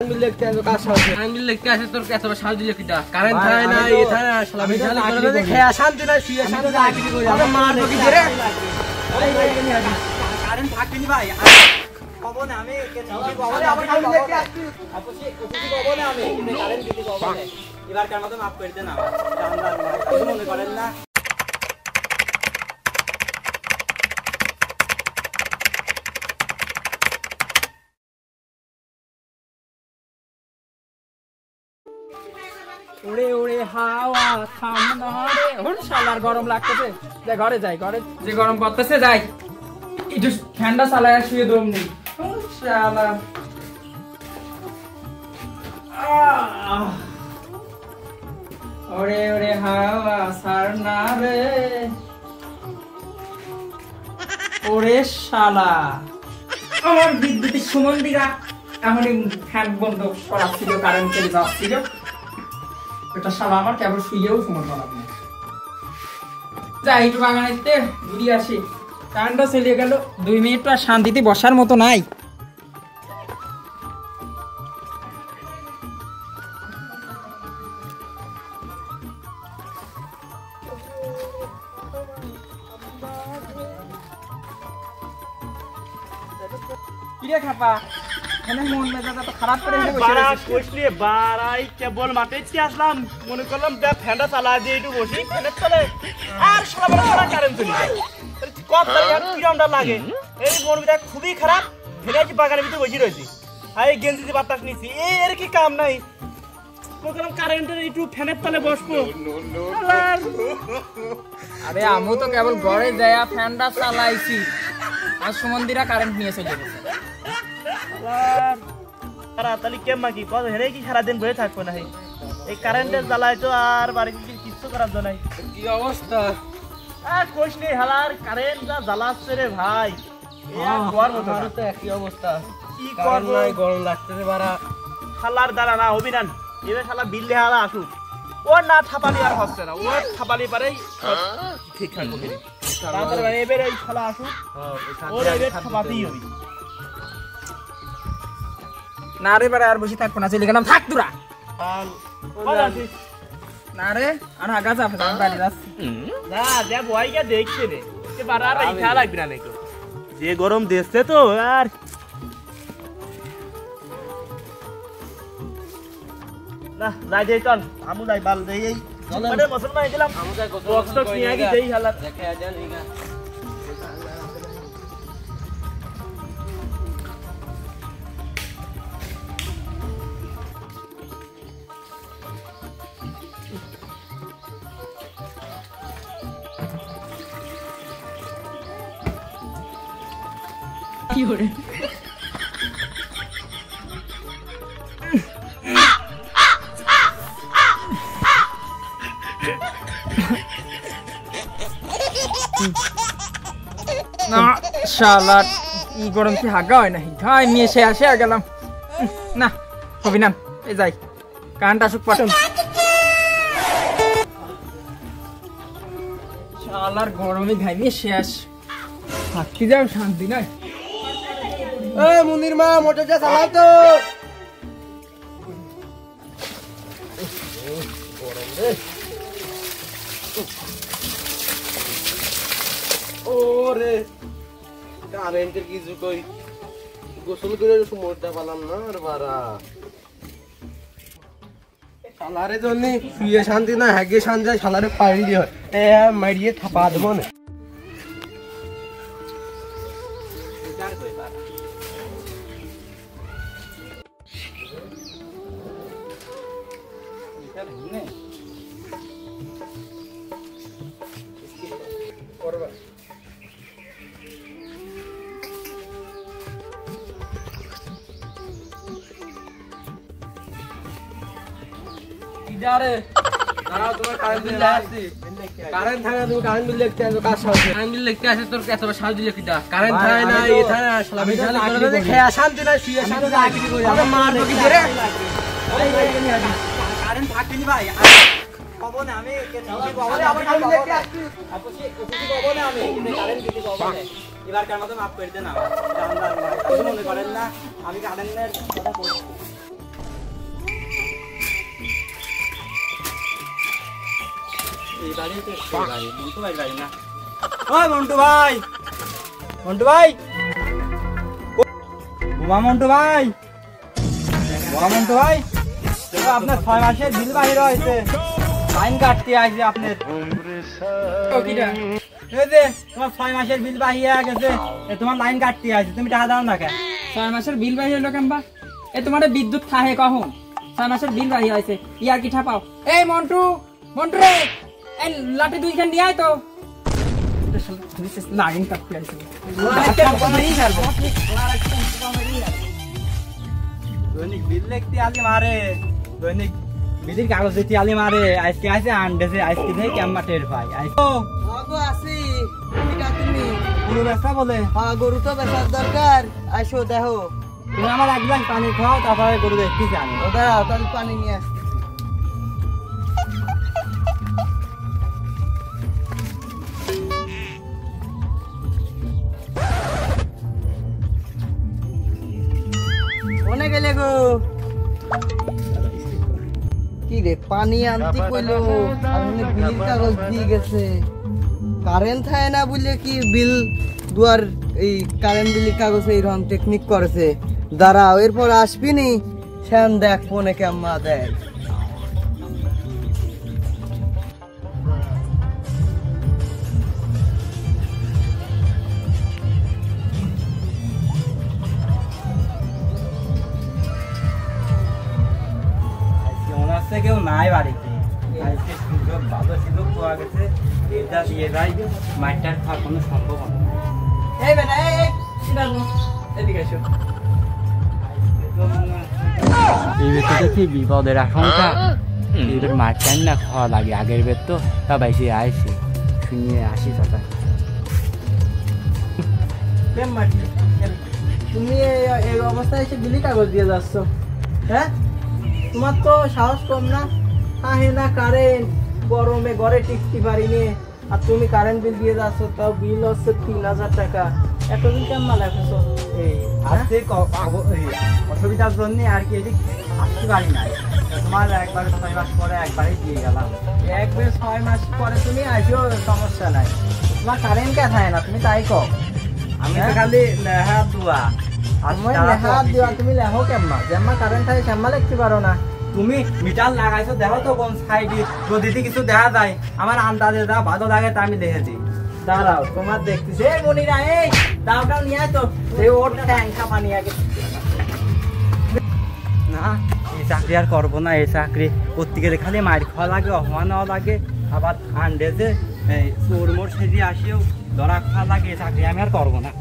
মিল দেখতে আসো কার সাথে কারেন্ট মিল দেখতে আসে তোর এত সাহায্য দিলে কিটা কারেন্ট থাকে না এই থাকে না শালা বিশাল করে খেয়া শান্তি না শুয়ে শান্তি আগে কি করি আরে মারবো কি রে কারেন্ট থাকেনি ভাই কব না আমি কব না আমি কারেন্ট দেখতে আসছি আপনি ওকে কব না আমি কারেন্ট দিতে কব না এবার কার মত মাফ করে দেন আমার জানলাম ভাই মনে করেন না ওরে ওরে হাওয়া থাম না রে ওর শালার গরম লাগতেছে যে ঘরে যাই ঘরে যে গরম করতেছে যাই একটু ঠান্ডা চালায় শুয়ে দম নেই ওর শালা ওরে ওরে হাওয়া ছাড় না রে ওরে শালা আমার বিদ্যুতিক সুমন্দিরা এমনই ফ্যান বন্ধ করা ছিল কারেন্ট চলে যাচ্ছিল এটা শালা আমার কেবল শুয়েও সময় বানাবো না যাই একটু বাগানেতে ঘুরিয়ে আসি কারেন্টটা চলে গেল 2 মিনিট তো আর শান্তিতে বসার মতো নাই কিরে খাপা এখানে মন মেজাজ তো খারাপ করে বসে বাড়া কইছলি বাড়াই কেবল মাঠেতে আসলাম মনে করলাম দা ফ্যানটা চালা দিয়ে একটু বসি ফ্যানের তলে আর শালা বড় কারেন্ট চলে যায় কত আর কিরমটা লাগে এই মনটা খুবই খারাপ ফেরাই বাগানের ভিতরে বসে রইছি আই গেঞ্জিতে বাতাস নিছি এর কি কাম নাই মনে করলাম কারেন্টের একটু ফ্যানের তলে বসবো আরে আমু তো কেবল ঘরে যায়া ফ্যানটা চালাইছি আর সুমন্দিরা কারেন্ট নিয়ে চলে গেছে তাড়াতাড়ি কেমন কি কত হেরে কি সারাদিন বসে থাকবো না এই কারেন্টের জ্বালায় তো আর বাড়িতে কিছু করার জন্য নাই কি অবস্থা আর কোশ নেই হালার কারেন্ট যা জ্বালাচ্ছে রে ভাই আমারও তো একই অবস্থা কি করবো গরম লাগতেছে বাড়া হালার দ্বারা না অভিধান এবার শালা বিল্লে হালা আসুক ওর না থাপালি আর হচ্ছে না ওর থাপালি পারেই ঠিকঠাক হবে তারপরে এবার এই শালা আসুক ওর এবার থাপাতেই হবে না রে বারে আর বসে থাকবো না চলে গেলাম থাক তোরা না রে আর আগা যাবে আমি বাড়ি যাচ্ছি না যা বয়কে দেখছে রে এবার আর ইচ্ছা লাগবে না নাকি যে গরম দেখছে তো আর না যাই যাই চল আমু যাই বাল দেই এই মানে মুসলমান দিলাম আমু যাই বক্স তো নিয়ে গিয়ে দেই হালাত দেখে আজান ইগা কি হরে না শালা ই গরম কি হাগা হয় না হাই নিয়ে সে আসে গেলাম না হবি না এই যাই কানটা আসুক পাটন শালার গরমে ঘাইমে শেষ থাকি যাও শান্তি নাই এই মুনির মা মোটরটা চালাও তো গরম রে ওরে কারেন্টের কিছু কই গোসল করে সময়টা পালাম না আর বারা শালারে জন্য শুয়ে শান্তি না হ্যাগে শান্তি শালারে পাড়ি দিয়ে মারিয়ে থাপা দেবো না কারেন্ট থাকে তুমি কারেন্ট বিল দেখতে আসো কার সাথে কারেন্ট বিল দেখতে আসে তোর এত সাহায্য দিলে কিটা কারেন্ট থাকে না এই থাকে না শালা বিশাল করে খেয়া শান্তি না শুয়ে শান্তি আগে কি করি আরে মারবো কি রে কারেন্ট থাকেনি ভাই কব না আমি কব না আমি কারেন্ট দেখতে আসছি আপনি ওকে কব না আমি কারেন্ট দিতে কব না এবার কার মত মাফ করে দেন আমার জানলাম ভাই মনে করেন না আমি কারেন্টের কথা বলছি এই বাড়ি তো এই বাড়ি মন্টু ভাই বাড়ি না ওই মন্টু ভাই মন্টু ভাই বোমা মন্টু ভাই বোমা মন্টু ভাই দেখো আপনার 6 মাসের বিল বাহির হয়েছে লাইন কাটতে আসবে আপনার ওকিটা এই যে তোমার 6 মাসের বিল বাহির হয়ে গেছে তোমার লাইন কাটতে আসবে তুমি টাকা দাও না কেন 6 মাসের বিল বাহি হলো কেমবা এ তোমার বিদ্যুৎ থাহে কখন 6 মাসের বিল বাহি হয়েছে ইয়ার কি ঠাপাও এই মন্টু মন্টু রে এই লাঠি দুইখান নিয়ে আয় তো লাইন কাটতে আসছে দৈনিক বিল লিখতে আলি মারে দৈনিক বিলের কাগজ দিতে আলি মারে আজকে আছে আন্ডেছে আজকে থেকে কেমন টের পাই আগো আসি এটা তুমি পুরো ব্যবসা বলে হ্যাঁ গরু তো বেচার দরকার আসো দেখো তুমি আমার এক গ্লাস পানি খাও তারপরে গরু দেখতে জানি ও দাঁড়াও তাহলে পানি নিয়ে আসছি কোনে গেলে গো কি রে পানি আনতে কইলো আর বিল কাগজ দিয়ে গেছে কারেন্ট থাকে না বলে কি বিল দুয়ার এই কারেন্ট বিলের কাগজে এইরকম টেকনিক করেছে দাঁড়াও এরপর আসবি নি শ্যাম দেখ ফোনে কেমন দেখ মনে হচ্ছে কেউ নাই বাড়িতে আজকে সুযোগ ভালো সুযোগ পাওয়া গেছে এটা দিয়ে যাই মাঠটার খাওয়ার কোনো সম্ভাবনা নেই। এই বেটা এই এদিকে এসো এই বেতে দেখি বিপদের আশঙ্কা এবার মাঠটাই না খাওয়া লাগে আগের বের তো তা বাইসে আইসি শুনিয়ে আসি কথা তুমি এই অবস্থায় এসে বিলি কাগজ দিয়ে যাচ্ছ হ্যাঁ তোমার তো সাহস কম না আহে না কারেন্ট গরমে ঘরে টিকতে পারিনি আর তুমি কারেন্ট বিল দিয়ে যাচ্ছ তাও বিল হচ্ছে 3000 টাকা এতদিন কেমন লাগছো এই আজকে অসুবিধার জন্য আর কি এদিক আসতে পারি নাই তোমার একবার 6 মাস পরে একবারই দিয়ে গেলাম একবার 6 মাস পরে তুমি আসিও সমস্যা নাই তোমার কারেন্ট কে থাকে না তুমি তাই কও আমি তো খালি লেহা দুয়া তুমি লেখা দিও তুমি লেখো কেমন যেমন কারেন্ট থাকে কেমন লিখতে পারো না তুমি মিটার লাগাইছো দেখো তো কোন সাইডে যদি কিছু দেখা যায় আমার আন্দাজে যা ভালো লাগে তা আমি দেখে দিই দাঁড়াও তোমার দেখতেছি এই মনিরা এই দাওটাও নিয়ে আয় তো এই ওর ট্যাঙ্কা পানি আগে না এই চাকরি আর করবো না এই চাকরি করতে গেলে খালি মার খাওয়া লাগে অপমান হওয়া লাগে আবার আন্ডেজে চোর মোর সেজে আসিও ধরা খাওয়া লাগে এই চাকরি আমি আর করবো না